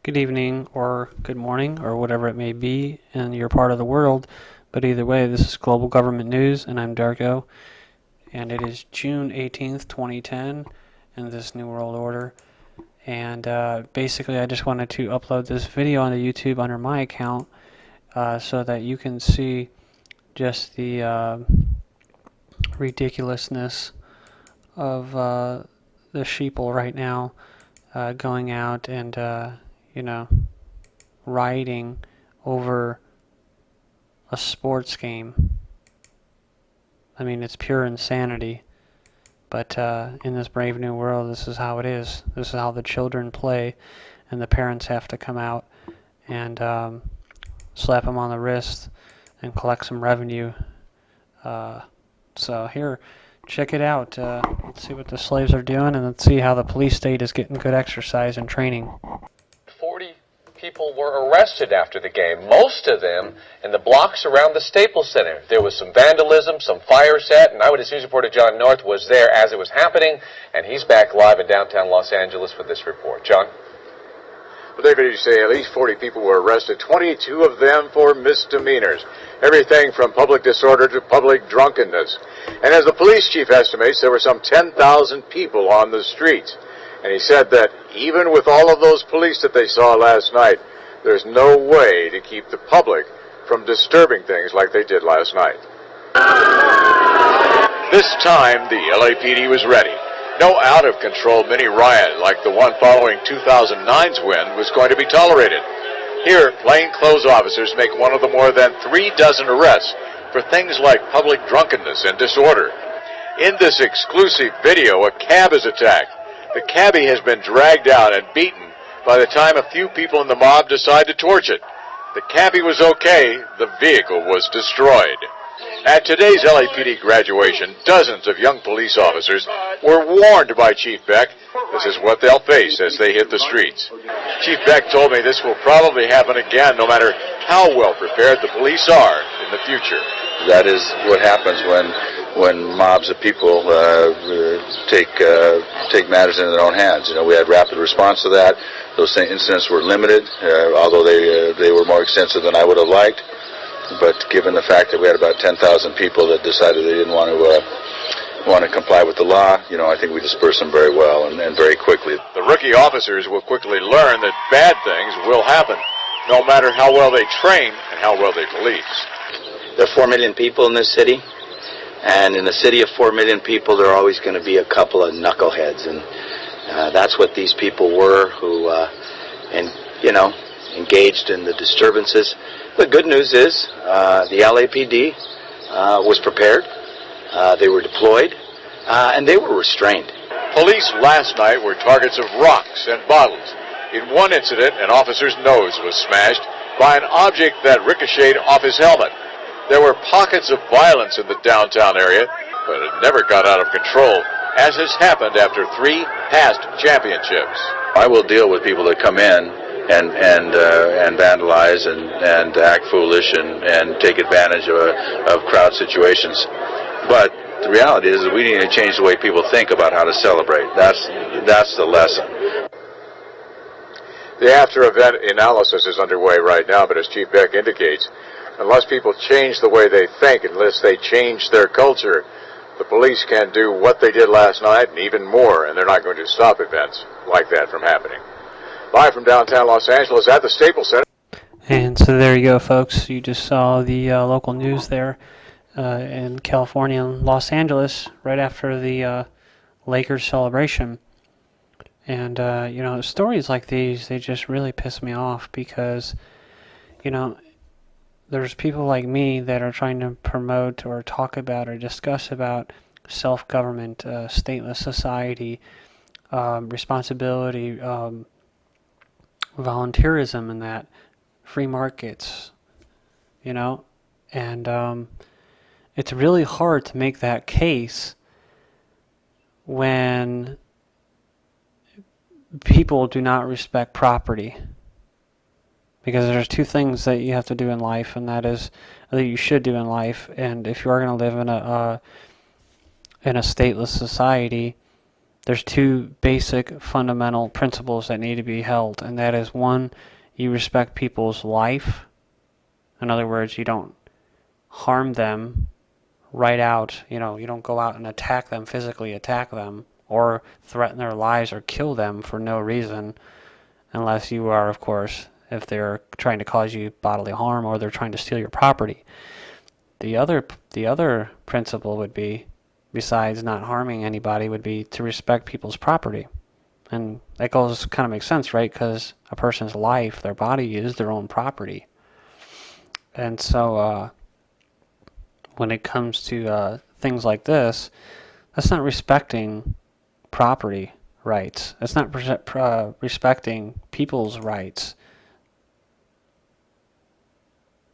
good evening, or good morning, or whatever it may be in your part of the world. But either way, this is Global Government News, and I'm Darko, and it is June 18th, 2010, in this New World Order. And basically, I just wanted to upload this video onto YouTube under my account so that you can see just the ridiculousness of the sheeple right now going out and, rioting over a sports game. I mean, it's pure insanity. But in this brave new world, this is how it is. This is how the children play, and the parents have to come out and slap them on the wrist and collect some revenue. So here, check it out. Let's see what the slaves are doing, and let's see how the police state is getting good exercise and training. 40 people were arrested after the game, most of them in the blocks around the Staples Center. There was some vandalism, some fire set, and Eyewitness News reporter John North was there as it was happening, and he's back live in downtown Los Angeles with this report. John? Well, David, you say at least 40 people were arrested, 22 of them for misdemeanors. Everything from public disorder to public drunkenness. And as the police chief estimates, there were some 10,000 people on the streets. And he said that even with all of those police that they saw last night, there's no way to keep the public from disturbing things like they did last night. This time, the LAPD was ready. No out-of-control mini riot like the one following 2009's win was going to be tolerated. Here, plainclothes officers make one of the more than 3 dozen arrests for things like public drunkenness and disorder. In this exclusive video, a cab is attacked. The cabbie has been dragged out and beaten by the time a few people in the mob decide to torch it. The cabbie was okay, the vehicle was destroyed. At today's LAPD graduation, dozens of young police officers were warned by Chief Beck this is what they'll face as they hit the streets. Chief Beck told me this will probably happen again no matter how well prepared the police are in the future. That is what happens when mobs of people take matters into their own hands. You know, we had rapid response to that. Those incidents were limited, although they were more extensive than I would have liked. But given the fact that we had about 10,000 people that decided they didn't want to comply with the law, you know, I think we dispersed them very well and very quickly. The rookie officers will quickly learn that bad things will happen, no matter how well they train and how well they police. There are 4 million people in this city, and in a city of 4 million people, there are always going to be a couple of knuckleheads, and that's what these people were who, engaged in the disturbances. The good news is the LAPD was prepared, they were deployed, and they were restrained. Police last night were targets of rocks and bottles. In one incident, an officer's nose was smashed by an object that ricocheted off his helmet. There were pockets of violence in the downtown area, but it never got out of control, as has happened after 3 past championships. I will deal with people that come in and vandalize and act foolish and take advantage of crowd situations. But the reality is that we need to change the way people think about how to celebrate. That's the lesson. The after-event analysis is underway right now, but as Chief Beck indicates, unless people change the way they think, unless they change their culture, the police can do what they did last night and even more, and they're not going to stop events like that from happening. Live from downtown Los Angeles at the Staples Center. And so there you go, folks. You just saw the local news there in California and Los Angeles right after the Lakers celebration. And, stories like these, they just really piss me off because, there's people like me that are trying to promote or talk about or discuss about self-government, stateless society, responsibility, volunteerism, and that free markets, and it's really hard to make that case when people do not respect property. Because there's 2 things that you have to do in life, and that is that you should do in life. And if you are going to live in a stateless society, there's two basic fundamental principles that need to be held, and that is, one, you respect people's life. In other words, you don't harm them right out. You don't go out and attack them, physically attack them, or threaten their lives or kill them for no reason, unless you are, of course, if they're trying to cause you bodily harm or they're trying to steal your property. The other principle would be, besides not harming anybody, would be to respect people's property. And that kind of makes sense, right? Because a person's life, their body, is their own property. And so when it comes to things like this, that's not respecting property rights. That's not respecting people's rights.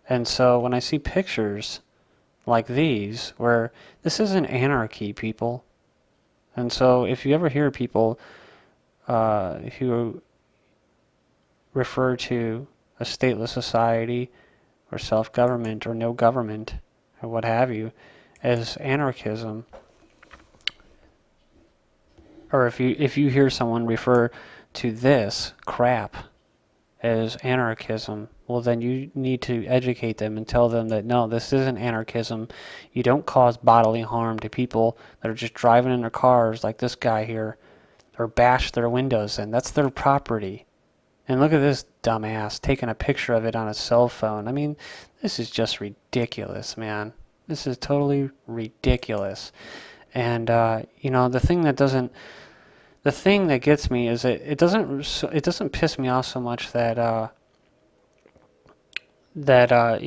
And so when I see pictures like these, where this isn't anarchy, people. And so if you ever hear people who refer to a stateless society or self-government or no government or what have you as anarchism, or if you hear someone refer to this crap as anarchism, well, then you need to educate them and tell them that no, this isn't anarchism. You don't cause bodily harm to people that are just driving in their cars like this guy here, or bash their windows in. That's their property. And look at this dumbass taking a picture of it on a cell phone. I mean, this is just ridiculous, man. This is totally ridiculous. And the thing that gets me is it doesn't piss me off so much that that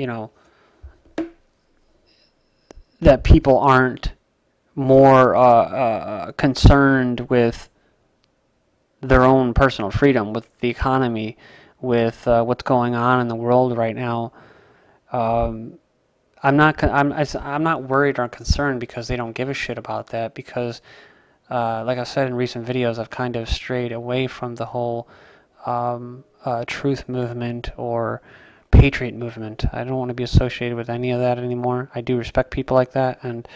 people aren't more concerned with their own personal freedom, with the economy, with what's going on in the world right now. I'm not worried or concerned because they don't give a shit about that, because like I said in recent videos, I've kind of strayed away from the whole truth movement or patriot movement. I don't want to be associated with any of that anymore. I do respect people like that, and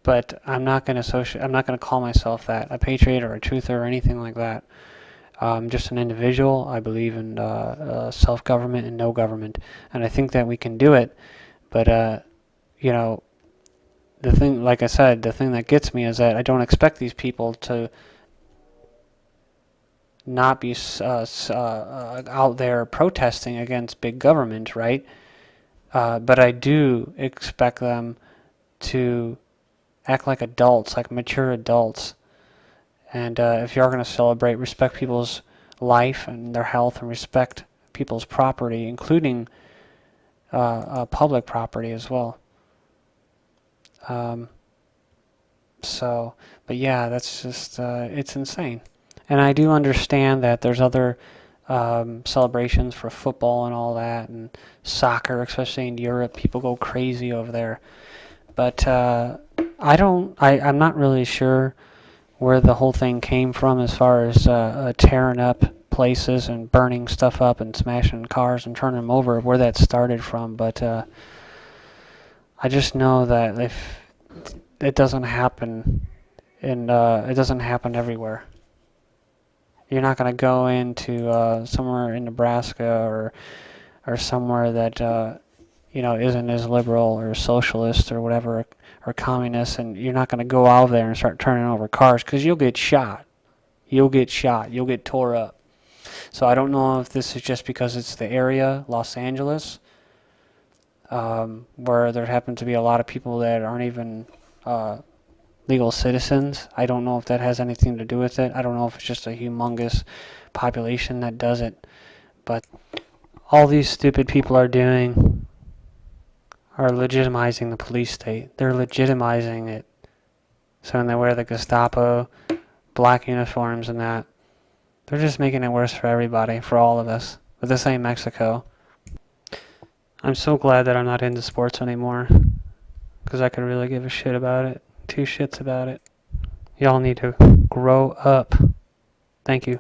but I'm not going to call myself that, a patriot or a truther or anything like that. I'm just an individual. I believe in self-government and no government, and I think that we can do it. But the thing, like I said, the thing that gets me is that I don't expect these people to not be out there protesting against big government, right? But I do expect them to act like adults, like mature adults. And if you're going to celebrate, respect people's life and their health, and respect people's property, including public property as well. But yeah, that's just, it's insane. And I do understand that there's other celebrations for football and all that, and soccer, especially in Europe. People go crazy over there. But I'm not really sure where the whole thing came from as far as tearing up places and burning stuff up and smashing cars and turning them over, where that started from. But I just know that if it doesn't happen, and it doesn't happen everywhere. You're not going to go into somewhere in Nebraska or somewhere that isn't as liberal or socialist or whatever, or communist, and you're not going to go out there and start turning over cars, because you'll get shot. You'll get tore up. So I don't know if this is just because it's the area, Los Angeles, where there happen to be a lot of people that aren't even legal citizens. I don't know if that has anything to do with it. I don't know if it's just a humongous population that does it. But all these stupid people are doing are legitimizing the police state. They're legitimizing it. So when they wear the Gestapo black uniforms and that, they're just making it worse for everybody, for all of us. But this ain't Mexico. I'm so glad that I'm not into sports anymore, because I could really give a shit about it. Two shits about it. Y'all need to grow up. Thank you.